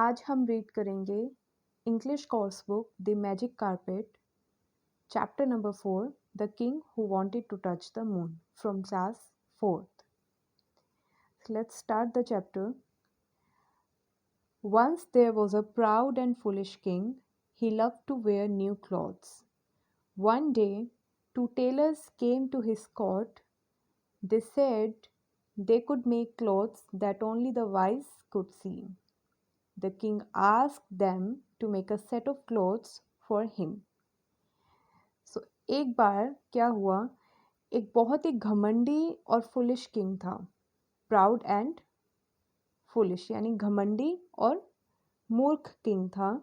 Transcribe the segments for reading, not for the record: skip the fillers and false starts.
आज हम रीड करेंगे English course book the magic carpet chapter number 4 the king who wanted to touch the moon from class 4th. Let's start the chapter. Once there was a proud and foolish king. He loved to wear new clothes. One day, two tailors came to his court. They said they could make clothes that only the wise could see. The king asked them to make a set of clothes for him. So एक बार क्या हुआ, एक बहुत ही घमंडी और foolish king था. Proud and foolish यानी घमंडी और मूर्ख किंग था.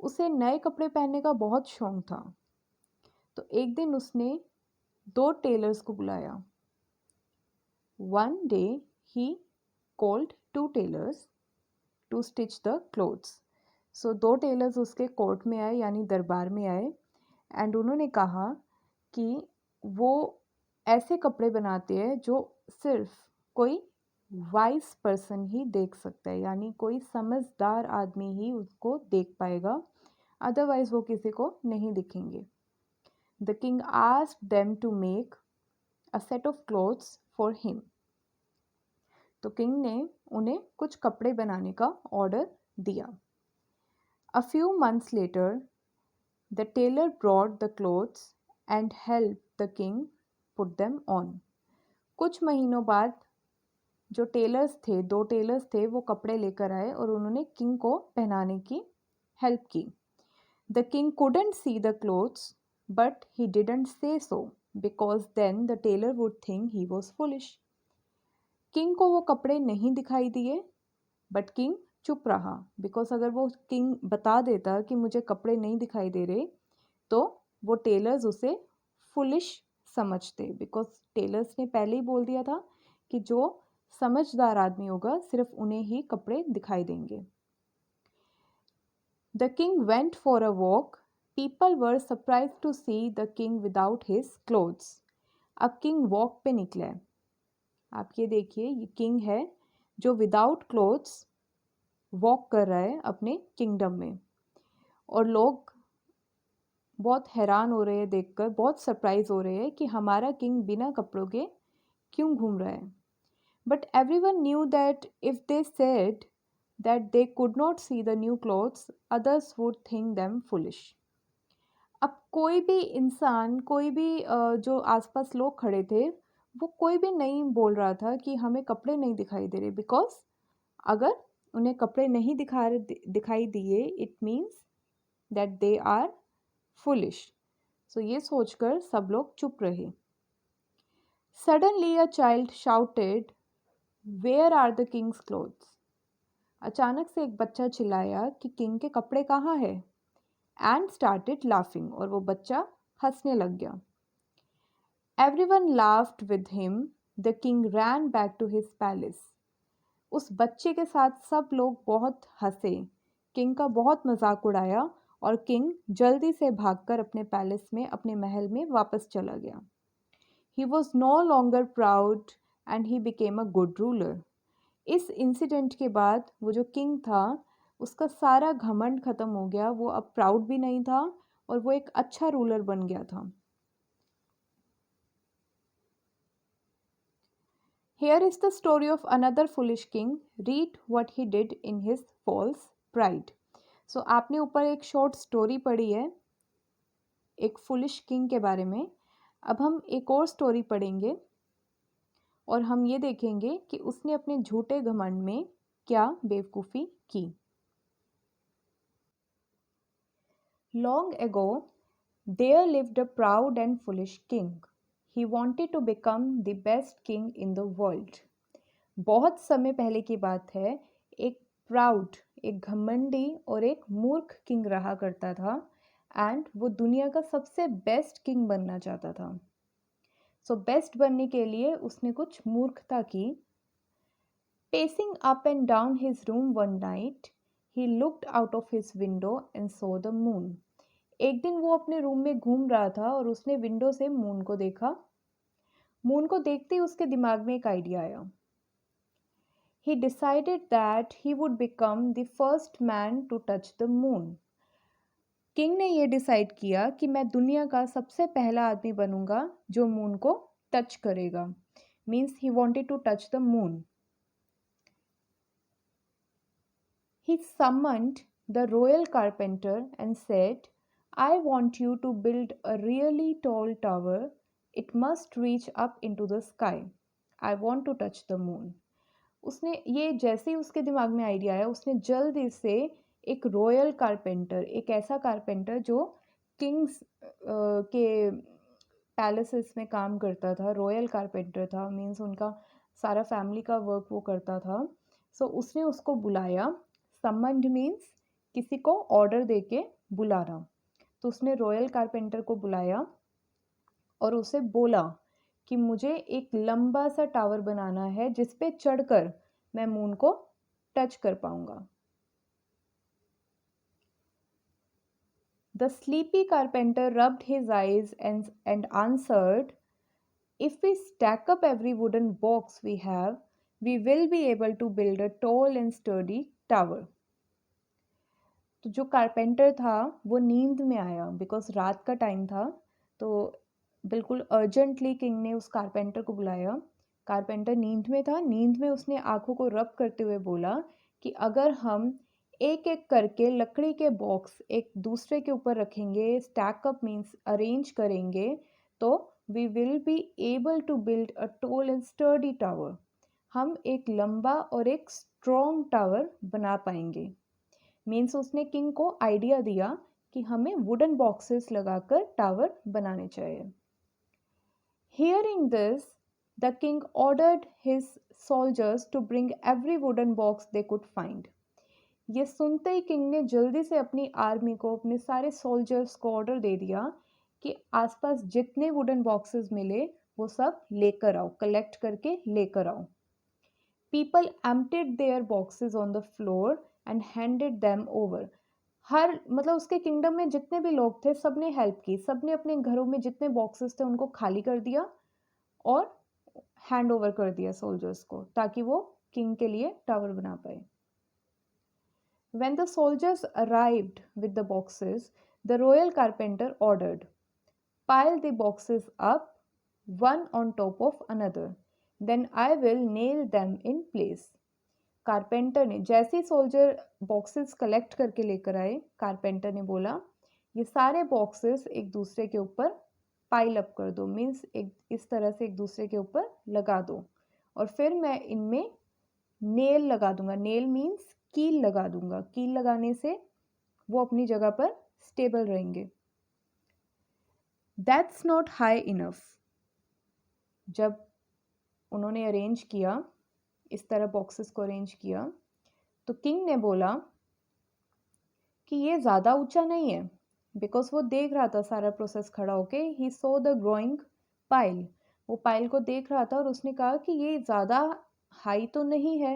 उसे नए कपड़े पहनने का बहुत शौक था. तो एक दिन उसने दो टेलर्स को बुलाया. One day he called two tailors to stitch the clothes. So दो टेलर्स उसके कोर्ट में आए यानी दरबार में आए एंड उन्होंने कहा कि वो ऐसे कपड़े बनाते हैं जो सिर्फ कोई वाइज पर्सन ही देख सकता है, यानी कोई समझदार आदमी ही उसको देख पाएगा, अदरवाइज वो किसी को नहीं दिखेंगे. The king asked them to make a set of clothes for him. तो किंग ने उन्हें कुछ कपड़े बनाने का ऑर्डर दिया. A few months later, the tailor brought the clothes and helped the king put them on. कुछ महीनों बाद जो दो टेलर्स थे, वो कपड़े लेकर आए और उन्होंने किंग को पहनाने की हेल्प की. The king couldn't see the clothes, but he didn't say so because then the tailor would think he was foolish. King को वो कपड़े नहीं दिखाई दिए, बट किंग चुप रहा बिकॉज अगर वो किंग बता देता कि मुझे कपड़े नहीं दिखाई दे रहे तो वो टेलर्स उसे फुलिश समझते, बिकॉज टेलर्स ने पहले ही बोल दिया था कि जो समझदार आदमी होगा सिर्फ उन्हें ही कपड़े दिखाई देंगे. The king went for a walk. People were surprise to see the king without his clothes. अब किंग वॉक पे निकले. आप ये देखिए, ये किंग है जो विदाउट क्लोथ्स वॉक कर रहा है अपने किंगडम में, और लोग बहुत हैरान हो रहे हैं देखकर, बहुत सरप्राइज हो रहे हैं कि हमारा किंग बिना कपड़ों के क्यों घूम रहा है. But everyone knew that if they said that they could not see the new clothes others would think them foolish. अब कोई भी इंसान, कोई भी जो आसपास लोग खड़े थे, वो कोई भी नहीं बोल रहा था कि हमें कपड़े नहीं दिखाई दे रहे, बिकॉज अगर उन्हें कपड़े नहीं दिखाई दिए it means that they are foolish. So ये सोचकर सब लोग चुप रहे. Suddenly a child shouted, where are the king's clothes. अचानक से एक बच्चा चिल्लाया कि किंग के कपड़े कहाँ है. एंड स्टार्टेड लाफिंग, और वो बच्चा हंसने लग गया. Everyone laughed with him. The king ran back to his palace. उस बच्चे के साथ सब लोग बहुत हंसे, किंग का बहुत मजाक उड़ाया और किंग जल्दी से भागकर अपने पैलेस में, अपने महल में वापस चला गया. He was no longer proud and he became a good ruler. इस इंसिडेंट के बाद वो जो किंग था उसका सारा घमंड खत्म हो गया. वो अब प्राउड भी नहीं था और वो एक अच्छा रूलर बन गया था. Here is the story of another foolish king. Read what he did in his false pride. So आपने ऊपर एक शॉर्ट स्टोरी पढ़ी है एक फुलिश किंग के बारे में. अब हम एक और स्टोरी पढ़ेंगे और हम ये देखेंगे कि उसने अपने झूठे घमंड में क्या बेवकूफ़ी की. Long ago, there lived a proud and foolish king. He wanted to become the best king in the world. बहुत समय पहले की बात है. एक प्राउड, एक घमंडी और एक मूर्ख किंग रहा करता था एंड वो दुनिया का सबसे बेस्ट किंग बनना चाहता था. सो बेस्ट बनने के लिए उसने कुछ मूर्खता की. Pacing up and down his room one night, he looked out of his window and saw the moon. एक दिन वो अपने रूम में घूम रहा था और उसने विंडो से मून को देखा. मून को देखते ही उसके दिमाग में एक आइडिया आया. He decided that he would become the first man to touch the moon. King ने ये डिसाइड किया कि मैं दुनिया का सबसे पहला आदमी बनूंगा जो मून को टच करेगा. Means he wanted to touch the moon. He summoned the royal carpenter and said, I want you to build a really tall tower. It must reach up into the sky. I want to touch the moon. उसने ये जैसे ही उसके दिमाग में idea आया उसने जल्दी से एक रॉयल कारपेंटर, एक ऐसा कारपेंटर जो किंग्स के पैलेसेस में काम करता था, रॉयल कारपेंटर था, मीन्स उनका सारा फैमिली का वर्क वो करता था. सो उसने उसको बुलाया. समन्ड मीन्स किसी को ऑर्डर दे के बुलाना. तो उसने रॉयल कारपेंटर को बुलाया और उसे बोला कि मुझे एक लंबा सा टावर बनाना है जिस पे चढ़कर मैं मून को टच कर पाऊंगा. The sleepy carpenter rubbed his eyes and answered, if we stack up every wooden box we have, we will be able to build a tall and sturdy tower. तो जो कारपेंटर था वो नींद में आया बिकॉज रात का टाइम था. तो बिल्कुल अर्जेंटली किंग ने उस कारपेंटर को बुलाया. कारपेंटर नींद में था. नींद में उसने आंखों को रब करते हुए बोला कि अगर हम एक एक करके लकड़ी के बॉक्स एक दूसरे के ऊपर रखेंगे, स्टैकअप मीन्स अरेंज करेंगे, तो we will be able to build a tall and sturdy tower. हम एक लंबा और एक स्ट्रॉन्ग टावर बना पाएंगे. मीन्स उसने किंग को आइडिया दिया कि हमें वुडन बॉक्सेस लगाकर टावर बनाने चाहिए. Hearing this, the king ordered his soldiers to bring every wooden box they could find. ये सुनते ही किंग ने जल्दी से अपनी आर्मी को, अपने सारे सोल्जर्स को ऑर्डर दे दिया कि आसपास जितने वुडन बॉक्सेस मिले वो सब लेकर आओ, कलेक्ट करके लेकर आओ. People emptied their boxes on the floor and handed them over. हर मतलब उसके किंगडम में जितने भी लोग थे सब ने हेल्प की. सब ने अपने घरों में जितने बॉक्सेस थे उनको खाली कर दिया और हैंड ओवर कर दिया सोल्जर्स को ताकि वो किंग के लिए टावर बना पाए. When the soldiers arrived with the boxes, the royal carpenter ordered, pile the boxes up, one on top of another. Then I will nail them in place. Carpenter ने जैसे ही soldier boxes collect करके लेकर आए, carpenter ने बोला ये सारे boxes एक दूसरे के ऊपर पाइल अप कर दो. मीन्स एक इस तरह से एक दूसरे के ऊपर लगा दो और फिर मैं इनमें नेल लगा दूंगा. नेल मीन्स कील लगा दूंगा. कील लगाने से वो अपनी जगह पर स्टेबल रहेंगे. That's not high enough. जब उन्होंने अरेंज किया, इस तरह बॉक्सेस को अरेंज किया, तो किंग ने बोला कि ये ज़्यादा ऊंचा नहीं है. बिकॉज वो देख रहा था सारा प्रोसेस खड़ा होके. ही सो द ग्रोइंग पाइल. वो पाइल को देख रहा था और उसने कहा कि ये ज़्यादा हाई तो नहीं है.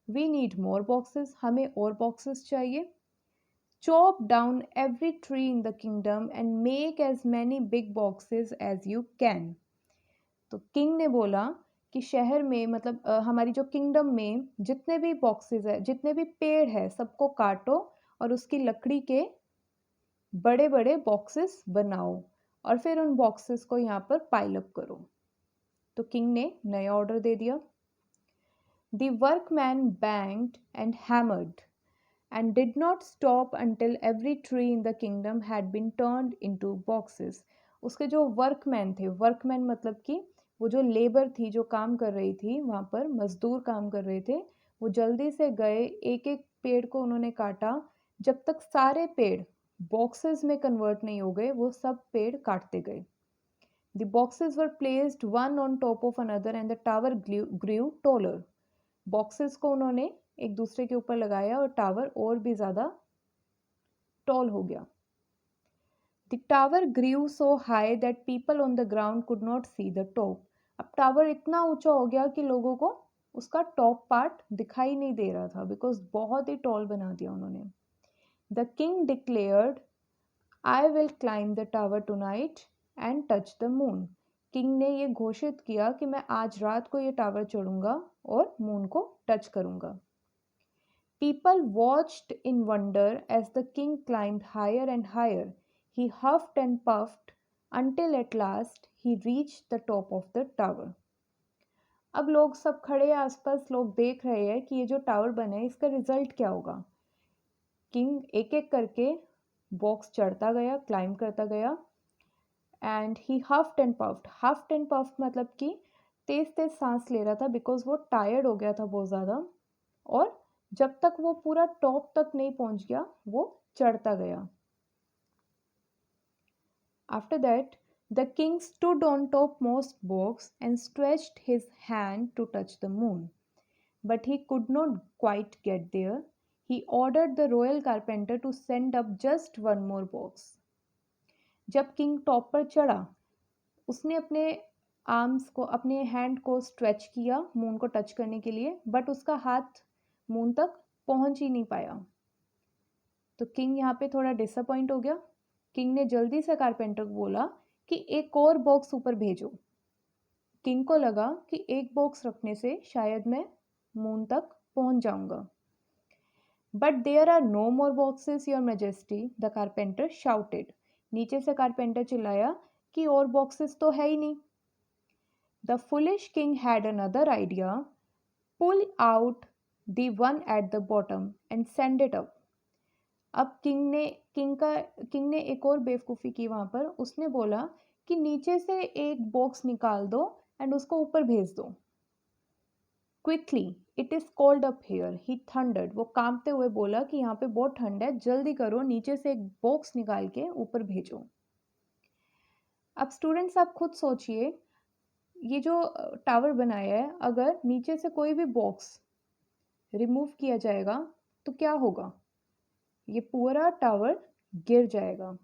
We need more boxes. हमें और बॉक्सेस चाहिए. Chop down every tree in the kingdom and make as many big boxes as you can. तो किंग ने बोला कि शहर में मतलब हमारी जो किंगडम में जितने भी बॉक्सेस है, जितने भी पेड़ है, सबको काटो और उसकी लकड़ी के बड़े बड़े बॉक्सेस बनाओ और फिर उन बॉक्सेस को यहाँ पर पाइल अप करो. तो किंग ने नया ऑर्डर दे दिया. The workman banged and hammered and did not stop until every tree in the kingdom had been turned into boxes. उसके जो वर्कमैन थे, वर्कमैन मतलब कि वो जो लेबर थी जो काम कर रही थी वहाँ पर, मजदूर काम कर रहे थे, वो जल्दी से गए, एक एक पेड़ को उन्होंने काटा. जब तक सारे पेड़ बॉक्सेस में कन्वर्ट नहीं हो गए वो सब पेड़ काटते गए. The boxes were placed one on top of another and the tower grew taller. Boxes को उन्होंने एक दूसरे के ऊपर लगाया और टावर और भी ज़्यादा टॉल हो गया. The tower grew so high that people on the ground could not see the top. अब टावर इतना ऊंचा हो गया कि लोगों को उसका टॉप पार्ट दिखाई नहीं दे रहा था बिकॉज बहुत ही टॉल बना दिया उन्होंने. The king declared, I will climb the tower tonight and touch the moon. King ने ये घोषित किया कि मैं आज रात को ये टावर चढ़ूंगा और मून को टच करूंगा। People watched in wonder as the king climbed higher and higher. He huffed and puffed until at last he reached the top of the tower. अब लोग सब खड़े आसपास लोग देख रहे हैं कि ये जो टावर बना है इसका रिजल्ट क्या होगा। किंग एक एक करके बॉक्स चढ़ता गया, क्लाइंब करता गया and he huffed and puffed. Huffed and puffed मतलब कि तेज तेज सांस ले रहा था बिकॉज वो टायर्ड हो गया था बहुत ज़्यादा, और जब तक वो पूरा टॉप तक नहीं पहुंच गया वो चढ़ता गया। After that the king stood on top most box and stretched his hand to touch the moon, but he could not quite get there. He ordered the royal carpenter to send up just one more box. जब king top पर चढ़ा उसने अपने arms को, अपने hand को stretch किया moon को टच करने के लिए, बट उसका हाथ मून तक पहुंच ही नहीं पाया। तो किंग यहाँ पे थोड़ा डिसअपॉइंट हो गया। किंग ने जल्दी से कारपेंटर को बोला कि एक और बॉक्स ऊपर भेजो। किंग को लगा कि एक बॉक्स रखने से शायद मैं मून तक पहुंच जाऊंगा। But there are no more boxes your majesty, the carpenter shouted. नीचे से कारपेंटर चिल्लाया कि और बॉक्सेस तो है ही नहीं। The foolish king had another idea, pull out the one at the bottom and send it up. अब किंग ने एक और बेवकूफ़ी की वहाँ पर। उसने बोला कि नीचे से एक बॉक्स निकाल दो एंड उसको ऊपर भेज दो। Quickly it is cold up here, he thundered. वो कांपते हुए बोला कि यहाँ पे बहुत ठंड है, जल्दी करो, नीचे से एक बॉक्स निकाल के ऊपर भेजो। अब स्टूडेंट्स आप खुद सोचिए, ये जो टावर बनाया है, अगर नीचे से कोई भी बॉक्स रिमूव किया जाएगा तो क्या होगा? ये पूरा टावर गिर जाएगा,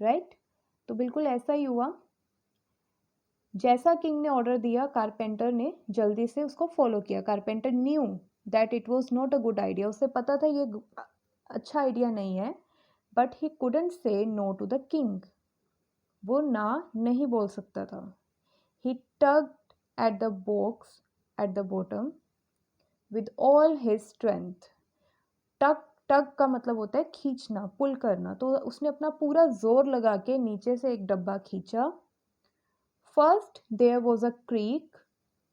राइट? तो बिल्कुल ऐसा ही हुआ। जैसा किंग ने ऑर्डर दिया कारपेंटर ने जल्दी से उसको फॉलो किया। Carpenter knew that it was not a good idea. उसे पता था ये अच्छा आइडिया नहीं है, बट ही कुडंट से नो टू द किंग। वो ना नहीं बोल सकता था। ही tugged at the box at the bottom with all his strength. टग टग का मतलब होता है खींचना, पुल करना। तो उसने अपना पूरा जोर लगा के नीचे से एक डब्बा खींचा। First there was a creak,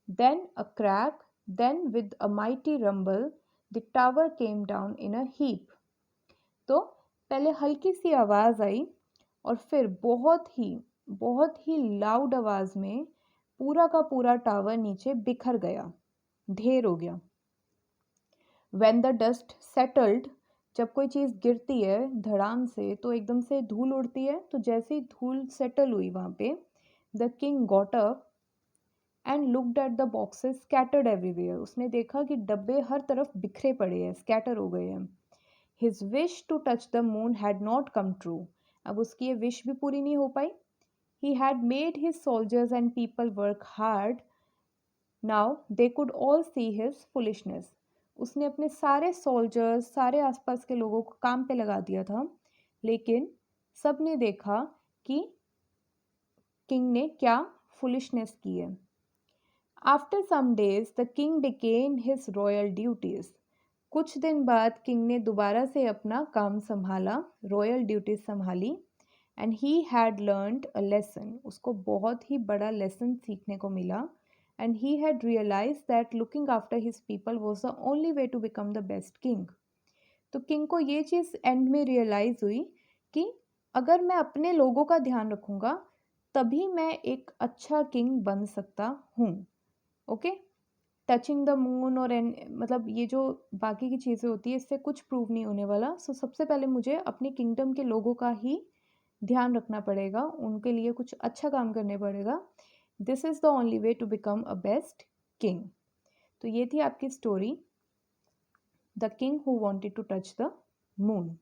then a crack, then with a mighty rumble the tower came down in a heap. तो पहले हल्की सी आवाज़ आई और फिर बहुत ही लाउड आवाज़ में पूरा का पूरा टावर नीचे बिखर गया, ढेर हो गया। When the dust settled, जब कोई चीज़ गिरती है धड़ाम से तो एकदम से धूल उड़ती है। तो जैसे ही धूल सेटल हुई वहाँ पे, the king got up and looked at the boxes scattered everywhere. उसने देखा कि डब्बे हर तरफ बिखरे पड़े हैं, स्कैटर हो गए हैं। His wish to touch the moon had not come true. अब उसकी ये विश भी पूरी नहीं हो पाई। He had made his soldiers and people work hard, now they could all see his foolishness. उसने अपने सारे सोल्जर्स, सारे आसपास के लोगों को काम पे लगा दिया था, लेकिन सब ने देखा कि किंग ने क्या फुलिशनेस की है। After some days the king began his royal duties. कुछ दिन बाद किंग ने दोबारा से अपना काम संभाला, रॉयल ड्यूटीज संभाली। And he had learned a lesson. उसको बहुत ही बड़ा लेसन सीखने को मिला। And he had realise that looking after his people was the only way to become the best king. तो किंग को ये चीज़ एंड में रियलाइज़ हुई कि अगर मैं अपने लोगों का ध्यान रखूँगा तभी मैं एक अच्छा किंग बन सकता हूँ। ओके, टचिंग द मून और मतलब ये जो बाकी की चीज़ें होती है इससे कुछ प्रूव नहीं होने वाला। सो सबसे पहले मुझे अपने किंगडम के लोगों का ही ध्यान रखना पड़ेगा, उनके लिए कुछ अच्छा काम करने पड़ेगा। This is the only way to become a best king. तो ये थी आपकी story, the king who wanted to touch the moon.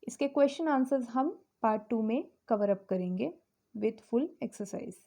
इसके क्वेश्चन आंसर्स हम पार्ट 2 में कवर अप करेंगे विथ फुल एक्सरसाइज।